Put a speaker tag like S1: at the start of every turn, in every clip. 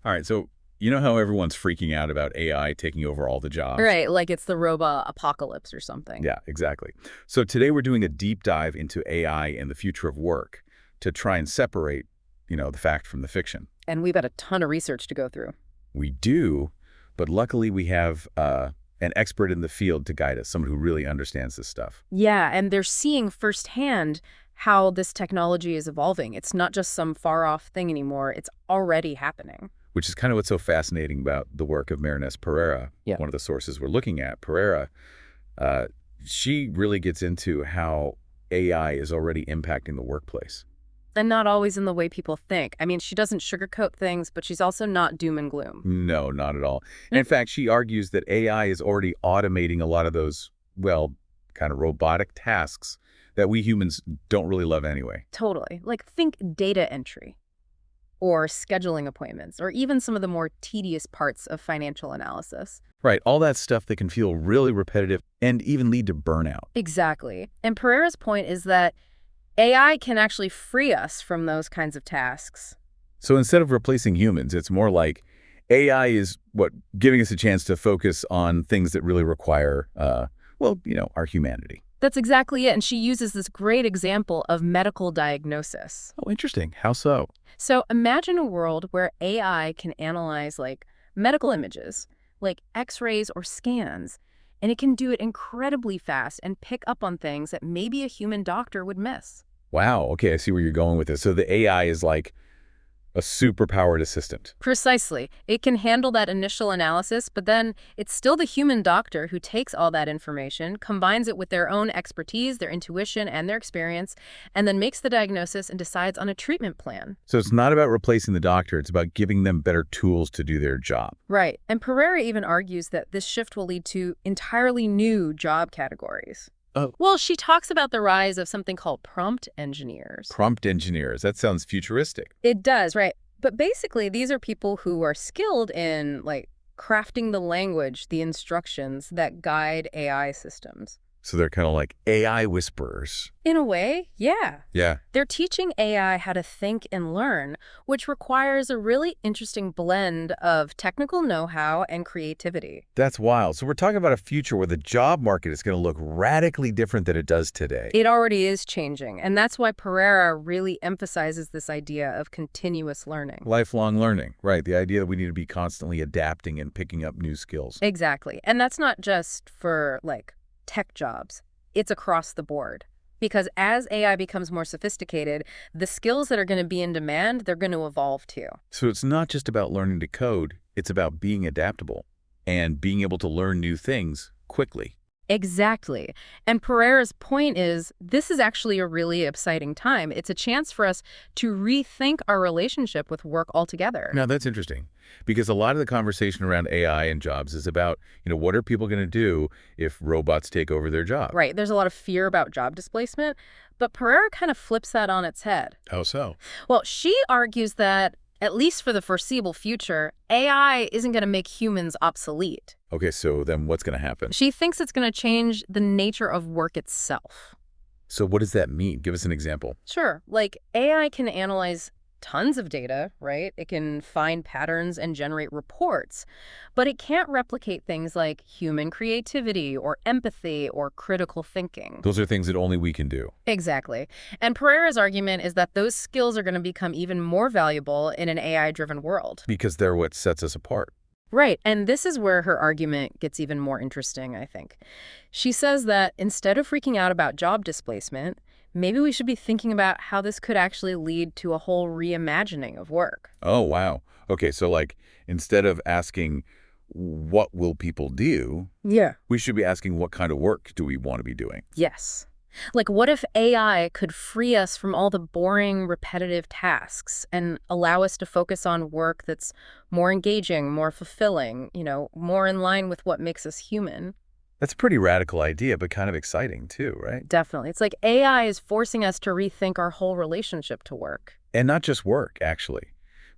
S1: All right, so you know how everyone's freaking out about AI taking over all the jobs?
S2: Right, like it's the robot apocalypse or something.
S1: Yeah, exactly. So today we're doing a deep dive into AI and the future of work to try and separate, the fact from the fiction.
S2: And we've got a ton of research to go through.
S1: We do, but luckily we have an expert in the field to guide us, someone who really understands this stuff.
S2: Yeah, and they're seeing firsthand how this technology is evolving. It's not just some far-off thing anymore. It's already happening.
S1: Which is kind of what's so fascinating about the work of Marynês Pereira,
S2: Yeah.
S1: one of the sources we're looking at. Pereira, she really gets into how AI is already impacting the workplace.
S2: And not always in the way people think. I mean, she doesn't sugarcoat things, but she's also not doom and gloom.
S1: No, not at all. And in fact, she argues that AI is already automating a lot of those, well, kind of robotic tasks that we humans don't really love anyway.
S2: Totally. Like, think data entry or scheduling appointments or even some of the more tedious parts of financial analysis.
S1: Right, all that stuff that can feel really repetitive and even lead to burnout.
S2: Exactly. And Pereira's point is that AI can actually free us from those kinds of tasks.
S1: So instead of replacing humans, it's more like AI is giving us a chance to focus on things that really require, our humanity.
S2: That's exactly it. And she uses this great example of medical diagnosis.
S1: Oh, interesting. How so?
S2: So imagine a world where AI can analyze like medical images, like X-rays or scans, and it can do it incredibly fast and pick up on things that maybe a human doctor would miss.
S1: Wow. Okay, I see where you're going with this. So the AI is like a super-powered assistant.
S2: Precisely. It can handle that initial analysis, but then it's still the human doctor who takes all that information, combines it with their own expertise, their intuition, and their experience, and then makes the diagnosis and decides on a treatment plan.
S1: So it's not about replacing the doctor. It's about giving them better tools to do their job.
S2: Right. And Pereira even argues that this shift will lead to entirely new job categories.
S1: Oh.
S2: Well, she talks about the rise of something called prompt engineers.
S1: Prompt engineers. That sounds futuristic.
S2: It does, right. But basically, these are people who are skilled in, like, crafting the language, the instructions that guide AI systems.
S1: So they're kind of like AI whisperers.
S2: In a way, yeah.
S1: Yeah.
S2: They're teaching AI how to think and learn, which requires a really interesting blend of technical know-how and creativity.
S1: That's wild. So we're talking about a future where the job market is going to look radically different than it does today.
S2: It already is changing, and that's why Pereira really emphasizes this idea of continuous learning.
S1: Lifelong learning, right. The idea that we need to be constantly adapting and picking up new skills.
S2: Exactly. And that's not just for, like, tech jobs. It's across the board. Because as AI becomes more sophisticated, the skills that are going to be in demand, they're going to evolve too.
S1: So it's not just about learning to code. It's about being adaptable and being able to learn new things quickly.
S2: Exactly. And Pereira's point is, this is actually a really exciting time. It's a chance for us to rethink our relationship with work altogether.
S1: Now, that's interesting because a lot of the conversation around AI and jobs is about, what are people going to do if robots take over their job?
S2: Right. There's a lot of fear about job displacement, but Pereira kind of flips that on its head.
S1: How so?
S2: Well, she argues that, at least for the foreseeable future, AI isn't going to make humans obsolete.
S1: Okay, so then what's going to happen?
S2: She thinks it's going to change the nature of work itself.
S1: So what does that mean? Give us an example.
S2: Sure, like AI can analyze tons of data, right? It can find patterns and generate reports, but it can't replicate things like human creativity or empathy or critical thinking.
S1: Those are things that only we can do.
S2: Exactly. And Pereira's argument is that those skills are going to become even more valuable in an AI-driven world.
S1: Because they're what sets us apart.
S2: Right, and this is where her argument gets even more interesting, I think. She says that instead of freaking out about job displacement, maybe we should be thinking about how this could actually lead to a whole reimagining of work.
S1: Oh, wow. Okay, so like instead of asking what will people do, we should be asking what kind of work do we want to be doing?
S2: Yes. Like, what if AI could free us from all the boring, repetitive tasks and allow us to focus on work that's more engaging, more fulfilling, more in line with what makes us human?
S1: That's a pretty radical idea, but kind of exciting too, right?
S2: Definitely. It's like AI is forcing us to rethink our whole relationship to work.
S1: And not just work, actually.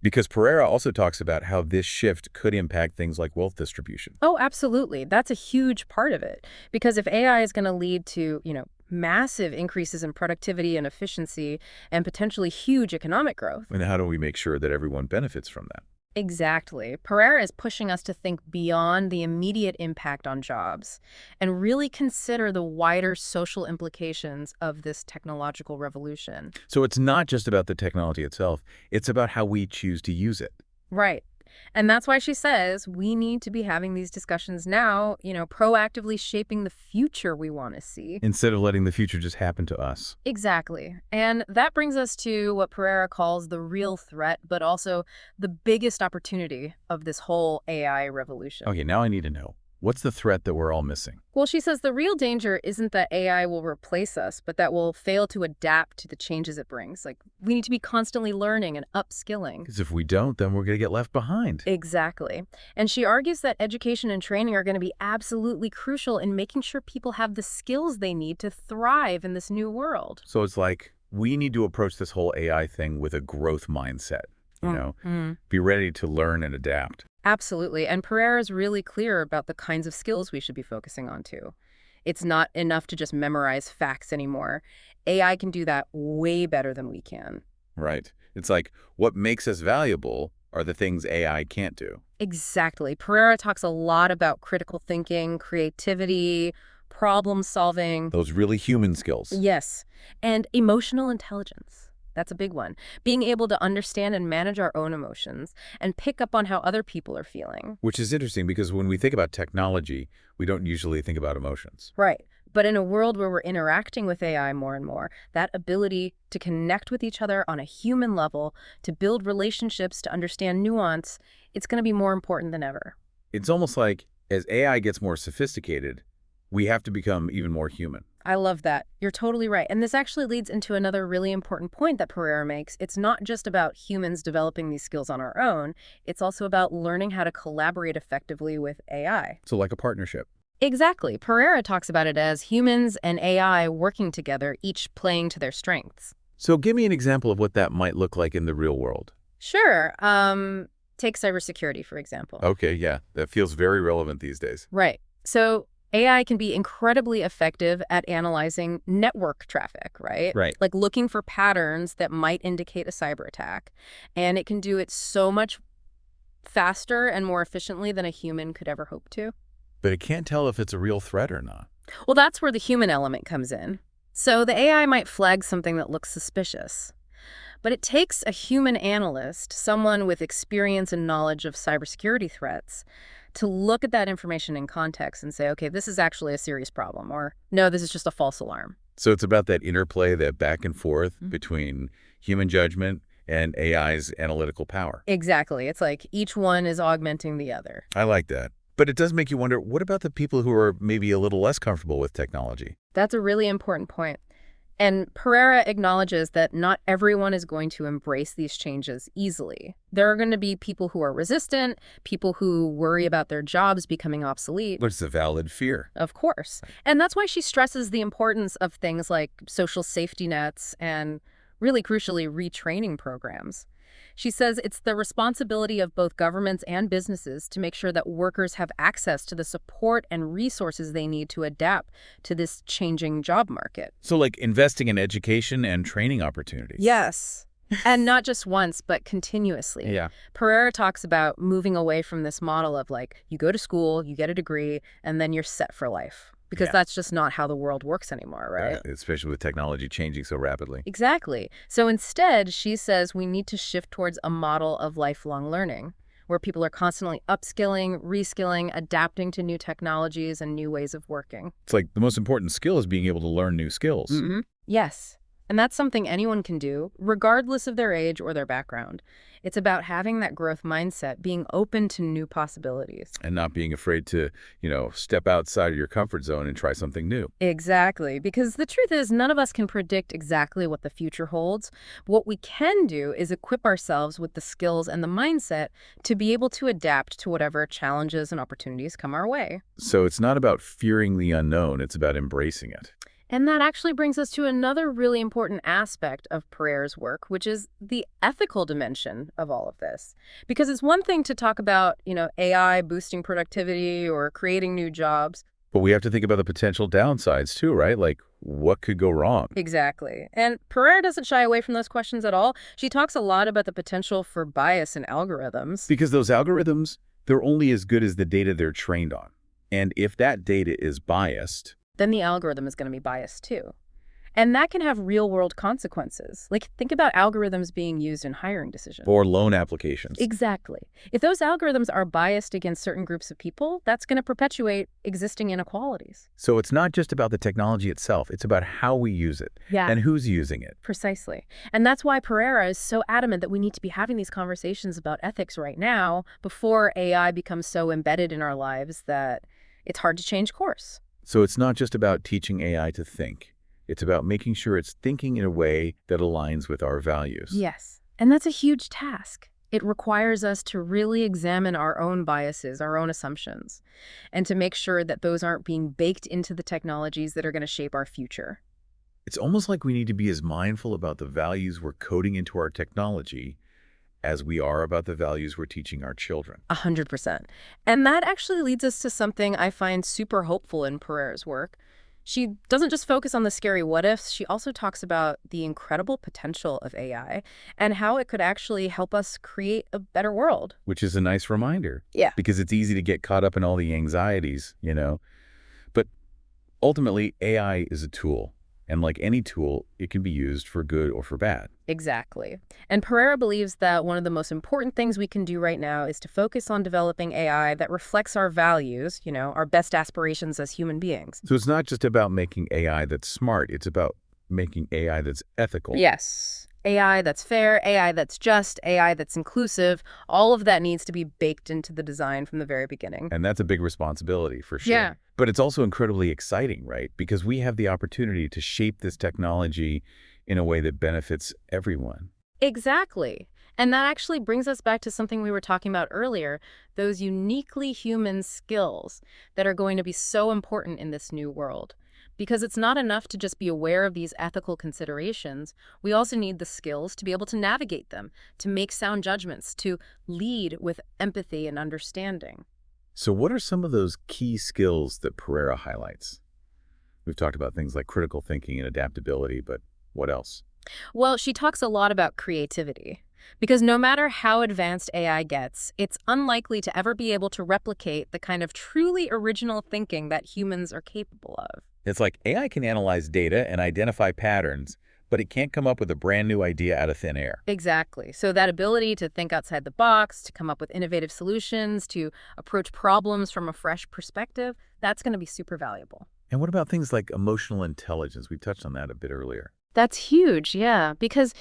S1: Because Pereira also talks about how this shift could impact things like wealth distribution.
S2: Oh, absolutely. That's a huge part of it. Because if AI is going to lead to, massive increases in productivity and efficiency and potentially huge economic growth.
S1: And how do we make sure that everyone benefits from that?
S2: Exactly. Pereira is pushing us to think beyond the immediate impact on jobs and really consider the wider social implications of this technological revolution.
S1: So it's not just about the technology itself, it's about how we choose to use it.
S2: Right. And that's why she says we need to be having these discussions now, proactively shaping the future we want to see.
S1: Instead of letting the future just happen to us.
S2: Exactly. And that brings us to what Pereira calls the real threat, but also the biggest opportunity of this whole AI revolution.
S1: Okay, now I need to know. What's the threat that we're all missing?
S2: Well, she says the real danger isn't that AI will replace us, but that we'll fail to adapt to the changes it brings. Like, we need to be constantly learning and upskilling.
S1: Because if we don't, then we're going to get left behind.
S2: Exactly. And she argues that education and training are going to be absolutely crucial in making sure people have the skills they need to thrive in this new world.
S1: So it's like we need to approach this whole AI thing with a growth mindset, Be ready to learn and adapt.
S2: Absolutely. And Pereira is really clear about the kinds of skills we should be focusing on, too. It's not enough to just memorize facts anymore. AI can do that way better than we can.
S1: Right. It's like what makes us valuable are the things AI can't do.
S2: Exactly. Pereira talks a lot about critical thinking, creativity, problem solving.
S1: Those really human skills.
S2: Yes. And emotional intelligence. That's a big one. Being able to understand and manage our own emotions and pick up on how other people are feeling.
S1: Which is interesting because when we think about technology, we don't usually think about emotions.
S2: Right. But in a world where we're interacting with AI more and more, that ability to connect with each other on a human level, to build relationships, to understand nuance, it's going to be more important than ever.
S1: It's almost like as AI gets more sophisticated, we have to become even more human.
S2: I love that. You're totally right. And this actually leads into another really important point that Pereira makes. It's not just about humans developing these skills on our own. It's also about learning how to collaborate effectively with AI.
S1: So like a partnership.
S2: Exactly. Pereira talks about it as humans and AI working together, each playing to their strengths.
S1: So give me an example of what that might look like in the real world.
S2: Sure. Take cybersecurity, for example.
S1: Okay, yeah. That feels very relevant these days.
S2: Right. So AI can be incredibly effective at analyzing network traffic, right?
S1: Right.
S2: Like looking for patterns that might indicate a cyber attack. And it can do it so much faster and more efficiently than a human could ever hope to.
S1: But it can't tell if it's a real threat or not.
S2: Well, that's where the human element comes in. So the AI might flag something that looks suspicious. But it takes a human analyst, someone with experience and knowledge of cybersecurity threats, to look at that information in context and say, okay, this is actually a serious problem, or no, this is just a false alarm.
S1: So it's about that interplay, that back and forth between human judgment and AI's analytical power.
S2: Exactly. It's like each one is augmenting the other.
S1: I like that. But it does make you wonder, what about the people who are maybe a little less comfortable with technology?
S2: That's a really important point. And Pereira acknowledges that not everyone is going to embrace these changes easily. There are going to be people who are resistant, people who worry about their jobs becoming obsolete.
S1: But it's a valid fear.
S2: Of course. And that's why she stresses the importance of things like social safety nets and, really crucially, retraining programs. She says it's the responsibility of both governments and businesses to make sure that workers have access to the support and resources they need to adapt to this changing job market.
S1: So like investing in education and training opportunities.
S2: Yes. And not just once, but continuously.
S1: Yeah.
S2: Pereira talks about moving away from this model of like, you go to school, you get a degree, and then you're set for life. Because that's just not how the world works anymore, right?
S1: Especially with technology changing so rapidly.
S2: Exactly. So instead, she says we need to shift towards a model of lifelong learning, where people are constantly upskilling, reskilling, adapting to new technologies and new ways of working.
S1: It's like the most important skill is being able to learn new skills.
S2: Yes. And that's something anyone can do, regardless of their age or their background. It's about having that growth mindset, being open to new possibilities.
S1: And not being afraid to, step outside of your comfort zone and try something new.
S2: Exactly. Because the truth is, none of us can predict exactly what the future holds. What we can do is equip ourselves with the skills and the mindset to be able to adapt to whatever challenges and opportunities come our way.
S1: So it's not about fearing the unknown, it's about embracing it.
S2: And that actually brings us to another really important aspect of Pereira's work, which is the ethical dimension of all of this. Because it's one thing to talk about, AI boosting productivity or creating new jobs,
S1: But we have to think about the potential downsides too, right? Like, what could go wrong?
S2: Exactly. And Pereira doesn't shy away from those questions at all. She talks a lot about the potential for bias in algorithms.
S1: Because those algorithms, they're only as good as the data they're trained on. And if that data is biased,
S2: Then the algorithm is going to be biased too. And that can have real-world consequences. Like, think about algorithms being used in hiring decisions.
S1: or loan applications.
S2: Exactly. If those algorithms are biased against certain groups of people, that's going to perpetuate existing inequalities.
S1: So it's not just about the technology itself, it's about how we use it
S2: Yeah.
S1: and who's using it.
S2: Precisely. And that's why Pereira is so adamant that we need to be having these conversations about ethics right now before AI becomes so embedded in our lives that it's hard to change course.
S1: So it's not just about teaching AI to think. It's about making sure it's thinking in a way that aligns with our values.
S2: Yes. And that's a huge task. It requires us to really examine our own biases, our own assumptions, and to make sure that those aren't being baked into the technologies that are going to shape our future.
S1: It's almost like we need to be as mindful about the values we're coding into our technology as we are about the values we're teaching our children.
S2: 100%. And that actually leads us to something I find super hopeful in Pereira's work. She doesn't just focus on the scary what-ifs, she also talks about the incredible potential of AI and how it could actually help us create a better world.
S1: Which is a nice reminder.
S2: Yeah.
S1: Because it's easy to get caught up in all the anxieties, But ultimately, AI is a tool. And like any tool, it can be used for good or for bad.
S2: Exactly. And Pereira believes that one of the most important things we can do right now is to focus on developing AI that reflects our values, our best aspirations as human beings.
S1: So it's not just about making AI that's smart. It's about making AI that's ethical.
S2: Yes. AI that's fair, AI that's just, AI that's inclusive, all of that needs to be baked into the design from the very beginning.
S1: And that's a big responsibility for sure.
S2: Yeah.
S1: But it's also incredibly exciting, right? Because we have the opportunity to shape this technology in a way that benefits everyone.
S2: Exactly. And that actually brings us back to something we were talking about earlier, those uniquely human skills that are going to be so important in this new world. Because it's not enough to just be aware of these ethical considerations. We also need the skills to be able to navigate them, to make sound judgments, to lead with empathy and understanding.
S1: So what are some of those key skills that Pereira highlights? We've talked about things like critical thinking and adaptability, but what else?
S2: Well, she talks a lot about creativity. Because no matter how advanced AI gets, it's unlikely to ever be able to replicate the kind of truly original thinking that humans are capable of.
S1: It's like AI can analyze data and identify patterns, but it can't come up with a brand new idea out of thin air.
S2: Exactly. So that ability to think outside the box, to come up with innovative solutions, to approach problems from a fresh perspective, that's going to be super valuable.
S1: And what about things like emotional intelligence? We touched on that a bit earlier.
S2: That's huge, yeah, because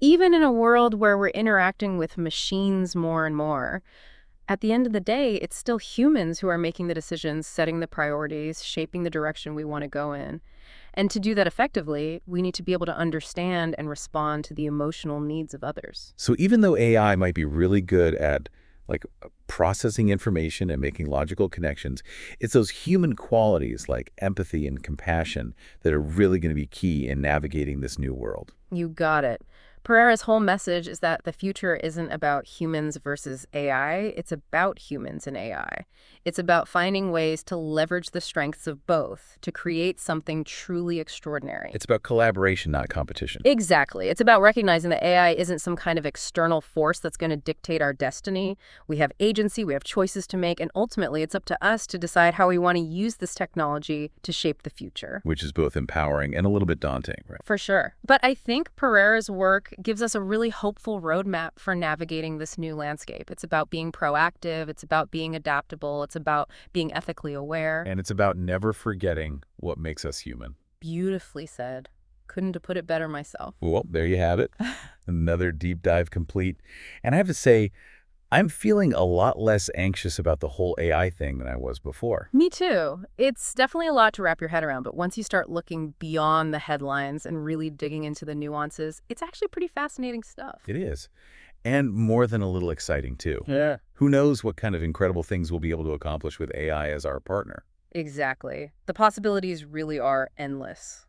S2: even in a world where we're interacting with machines more and more, at the end of the day, it's still humans who are making the decisions, setting the priorities, shaping the direction we want to go in. And to do that effectively, we need to be able to understand and respond to the emotional needs of others.
S1: So even though AI might be really good at processing information and making logical connections, it's those human qualities like empathy and compassion that are really going to be key in navigating this new world.
S2: You got it. Pereira's whole message is that the future isn't about humans versus AI, it's about humans and AI. It's about finding ways to leverage the strengths of both to create something truly extraordinary.
S1: It's about collaboration, not competition.
S2: Exactly. It's about recognizing that AI isn't some kind of external force that's going to dictate our destiny. We have agency, we have choices to make, and ultimately it's up to us to decide how we want to use this technology to shape the future.
S1: Which is both empowering and a little bit daunting, right?
S2: For sure. But I think Pereira's work gives us a really hopeful roadmap for navigating this new landscape. It's about being proactive, it's about being adaptable, it's about being ethically aware.
S1: And it's about never forgetting what makes us human.
S2: Beautifully said. Couldn't have put it better myself.
S1: Well, there you have it. Another deep dive complete. And I have to say, I'm feeling a lot less anxious about the whole AI thing than I was before.
S2: Me too. It's definitely a lot to wrap your head around, but once you start looking beyond the headlines and really digging into the nuances, it's actually pretty fascinating stuff.
S1: It is. And more than a little exciting, too.
S2: Yeah.
S1: Who knows what kind of incredible things we'll be able to accomplish with AI as our partner.
S2: Exactly. The possibilities really are endless.